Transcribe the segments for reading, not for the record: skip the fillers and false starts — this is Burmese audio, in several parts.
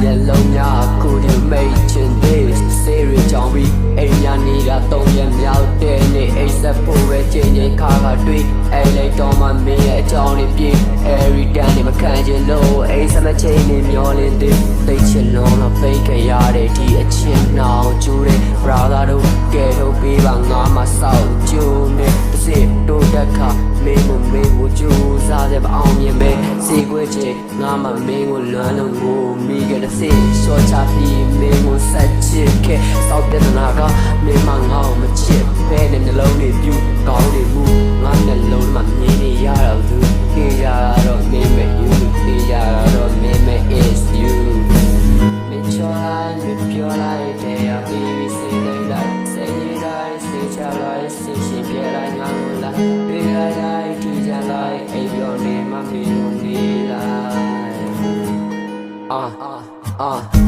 Yellow nya could you make this series on me ai nya ni da 3 ရက်မြောက်တဲ့နေ့အိဆက်ဖို့ပဲချိန်ချိန်ခါခါတွေ့အဲ့လိုက်တော့မှမင်းရဲ့အကြောင်းတွေပြေ every time နေမခံချင်လို့အိဆက်မချိန်နေမျောလင်းသေးသိချင်လုံးတော့ပိတ်ခဲ့ရတဲ့ဒီအချင်းနှောင်ကျိုးတဲ့ brother တို့ကဲထုတ်ပေးပါငါမဆောက်ကျိုးနဲ့တစ်စစ်တို့တက်ခါမင်းကိုကြိုးစားတဲ့အောင်မြင်ပဲစီခွေးချေငါမမင်းကိုလွမ်းလို့ငိုမိခဲ့တဲ့စိတ်ရှော့ချပြီးမင်းကိုဆက်ချစ်ခဲ့စောက်တဲ့နာကမင်းမငါ့ကိုမချစ်ဘဲနဲ့နှလုံးတွေပြူကောင်းတွေမူငါနှလုံးမှာမြင်နေရတော့သူခေရတော့မင်းမဲ့ you ခေရတော့မင်းမဲ့ is you မင်းချောလိုက်မပြောလိုက်တဲ့ baby say they like say you die say you like say she be like ငါကိုလာပြေးလိုက်ကြည့်ကြလိုက်အိပ်ပြောနေမှမင်းကိုနေလိုက်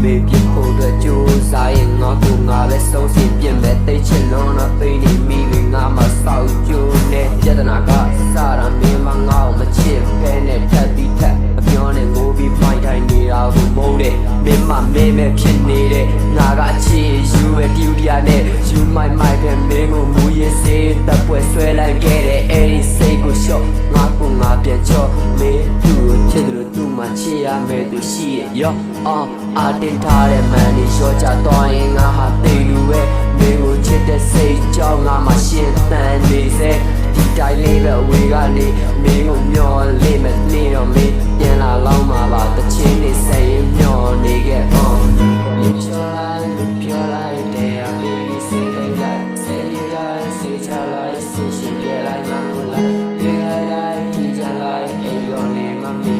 မေပြဖို့အတွက်ကြိုးစားရင်ငါကိုငါပဲဆုံးစီပြင်မဲ့တိတ်ချင်လုံးတော့သိနေမိပြီငါမဆောက်ကျိုးနဲ့ပြဿနာကစားရမင်းမငါ့ကိုမချစ်ဖဲနဲ့ထပ်ပြီးထပ်မပြောနဲ့ငိုပြီးမိုက်တိုင်းနေတာကိုမုန်းတယ်မင်းမမင်းပဲဖြစ်နေတဲ့ငါကချစ်ယူပဲဒီဥတရားနဲ့ယူမိုက်ပဲမင်းကိုမူရစေးတပ်ပွဲဆွဲလိုက်ခဲ့တဲ့အဲ့ဒီစိတ်ကိုရှော့ငါကိုငါပြန်ချော့မင်းသူ့ကိုချစ်တယ်လို့သူ့မှာချစ်ရမယ်သူရှိရရောအာတင်ထားတဲ့မန်ဒီရှော့ချသွားရင်ငါဟာသိလူပဲမင်းကိုချစ်တဲ့စိတ်ကြောင့်ငါမှရှင်သန်နေစေဒီတိုင်းလေးပဲအဝေးကနေမင်းကိုမျောလိမ့်မယ်နေတော့မင်းပြန်လာလောက်မှာပါတချင်းနေစိတ်မျောနေခဲ့မင်းချောလိုက်ပြောလိုက်တဲ့ baby say they like say you like say you like say she be like ငါကိုလိုက်ပြေးလိုက်ကြည့်ကြလိုက်အိမ်ရောနေမှမ